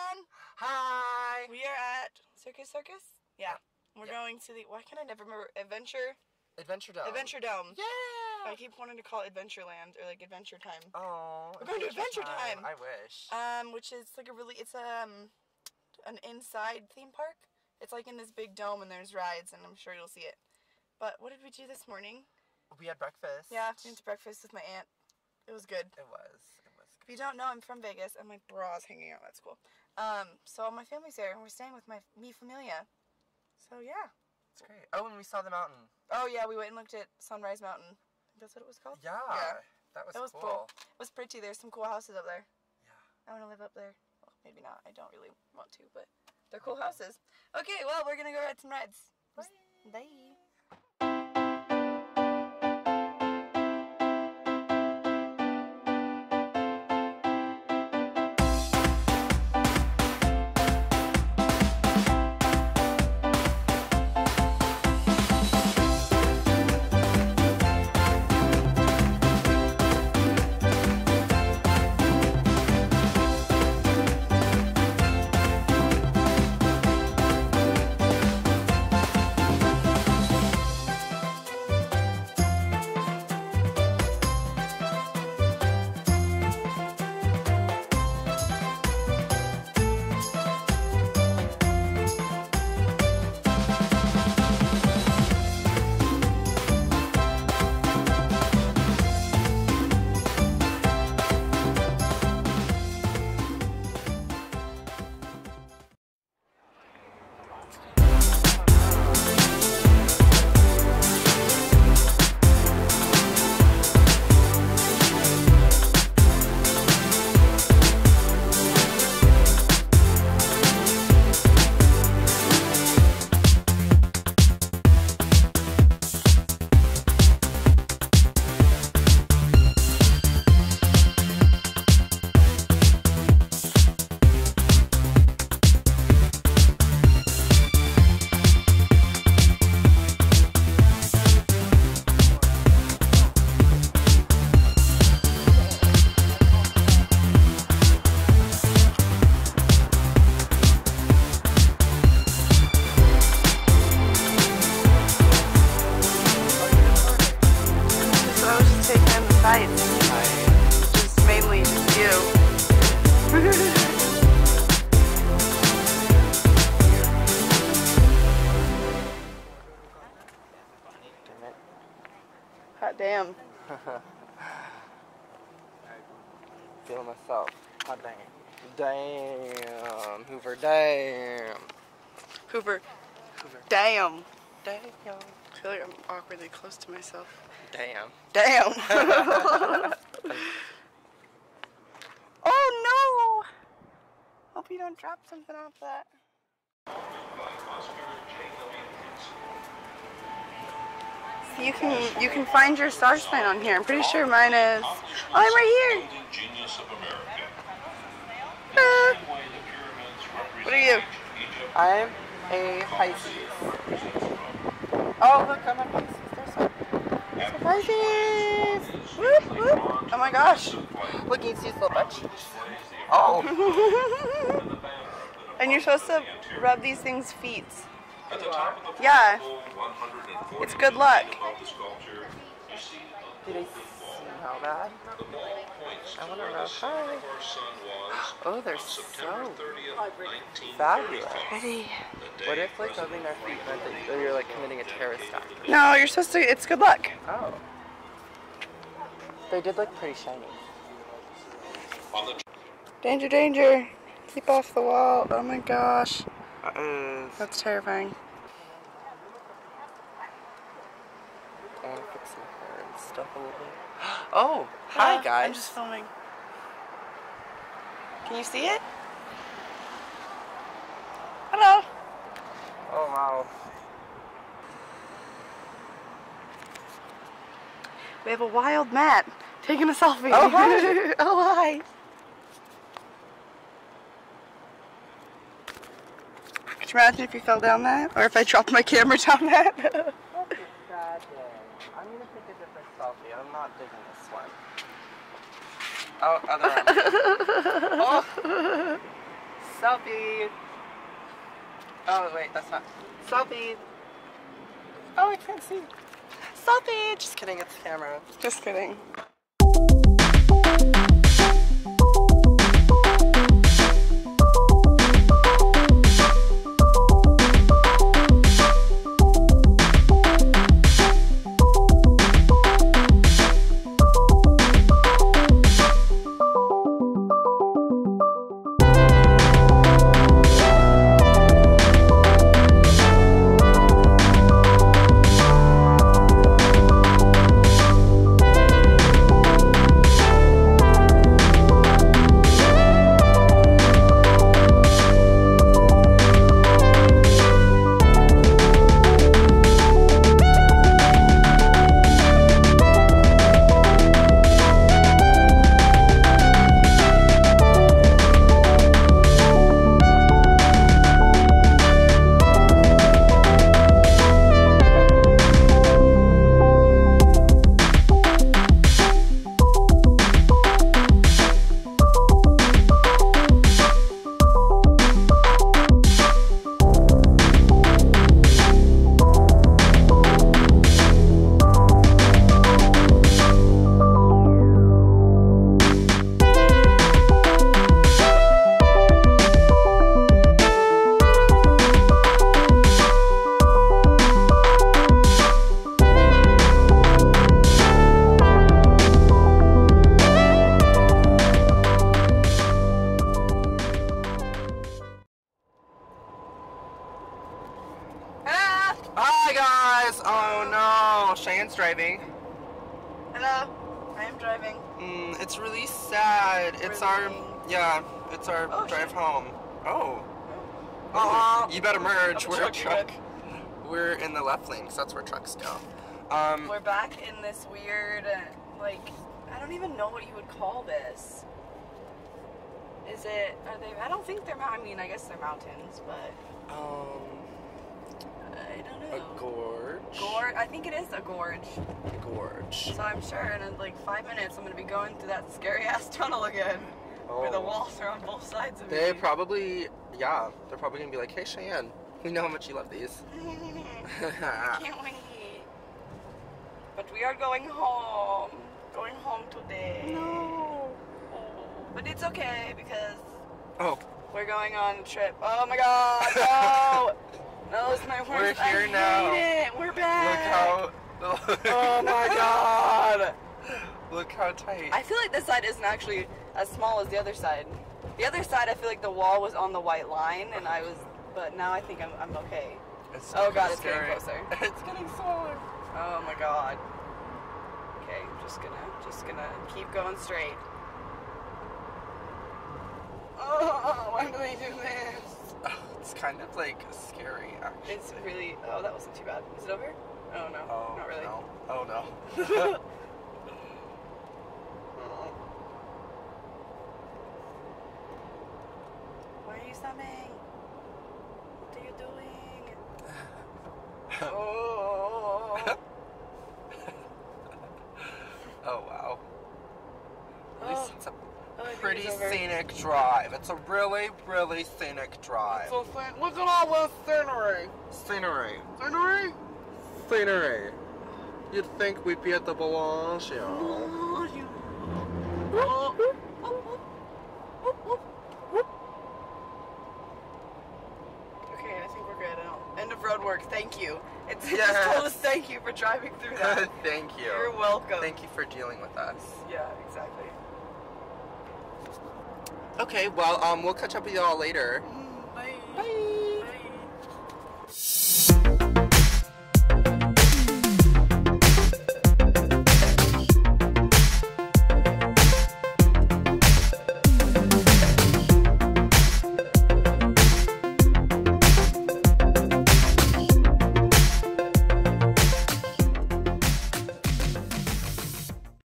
everyone! Hi! We are at Circus? Yeah. We're going to the, why can I never remember? Adventure Dome. Yeah! I keep wanting to call it Adventureland, or like Adventure Time. Oh, we're going to Adventure Time! I wish. Which is like it's an inside theme park. It's like in this big dome and there's rides, and I'm sure you'll see it. But what did we do this morning? We had breakfast. Yeah, we went to breakfast with my aunt. It was good. It was good. If you don't know, I'm from Vegas, and my bra's hanging out. That's cool. So my family's there, and we're staying with mi familia. So yeah. It's great. Oh, and we saw the mountain. Oh yeah, we went and looked at Sunrise Mountain. I think that's what it was called? Yeah. That was cool. It was pretty. There's some cool houses up there. Yeah. I want to live up there. Well, maybe not. I don't really want to, but they're cool houses. Okay, well, we're going to go ride some rides. Bye. Bye. Just mainly you. Hot damn. Feeling myself. Hot dang. Damn. Hoover, damn. Hoover. Damn. I feel like I'm awkwardly close to myself. Damn. Oh no! Hope you don't drop something off that. So you can find your star sign on here. I'm pretty sure mine is. Oh, I'm right here. What are you? I'm a Pisces. Oh look, I'm a Pisces. There's some Pisces! Whoop, whoop. Oh my gosh. Look, you see his little butt cheeks. Oh! And you're supposed to rub these things' feet. Yeah. It's good luck. Did I smell bad? I want to rub. Hi. Oh, they're so fabulous. Ready. What if, like, rubbing our feet meant that you're, like, committing a terrorist act? No, you're supposed to, it's good luck. Oh. They did look pretty shiny. Danger, danger. Keep off the wall. Oh my gosh. That's terrifying. I want to fix my hair and stuff a little bit. Oh, hi guys. I'm just filming. Can you see it? Hello. Oh wow. We have a wild Matt taking a selfie. Oh hi. Oh hi. Could you imagine if you fell down that? Or if I dropped my camera down that? That's a sad day. I'm gonna take a different selfie. I'm not digging this one. Oh, other arm. Oh! Selfie. Oh, wait, that's not. Selfie. Oh, I can't see. Selfie. Just kidding, it's the camera. Just kidding. Hi guys! Oh no, Cheyenne's driving. Hello, I am driving. It's really sad. It's our Oh, drive shit. home. Oh. You better merge. We're a truck. We're in the left lane because that's where trucks go. We're back in this weird, like, I don't even know what you would call this. Are they, I don't think they're I mean, I guess they're mountains, but, I don't know. A gorge? I think it is a gorge. A gorge. So I'm sure in like 5 minutes I'm going to be going through that scary ass tunnel again. Where the walls are on both sides of me. They're probably going to be like, hey Cheyenne, we know how much you love these. I can't wait. But we are going home. Going home today. No. But it's okay because we're going on a trip. Oh my god, no! No, it's my worst. We're here now. We're back. Look how... Oh my god. Look how tight. I feel like this side isn't actually as small as the other side. The other side, I feel like the wall was on the white line, and but now I think I'm okay. It's Oh god, it's scary. getting closer. It's getting smaller. Oh my god. Okay, just gonna keep going straight. Oh, why do they do this? It's kind of like scary, actually. It's really. Oh, that wasn't too bad. Is it over? Oh no, Oh, not really. No. Oh no. Why are you stopping? What are you doing? Oh. Oh wow. At least it's a I think pretty it's over. scenic drive. It's a really, really scenic drive. Look at all this scenery. Scenery. Scenery? Scenery. You'd think we'd be at the Bellagio. Okay, I think we're good. End of road work. Thank you. It Yes. just told us thank you for driving through that. Thank you. You're welcome. Thank you for dealing with us. Yeah, exactly. Okay, well, we'll catch up with y'all later. Bye. Bye.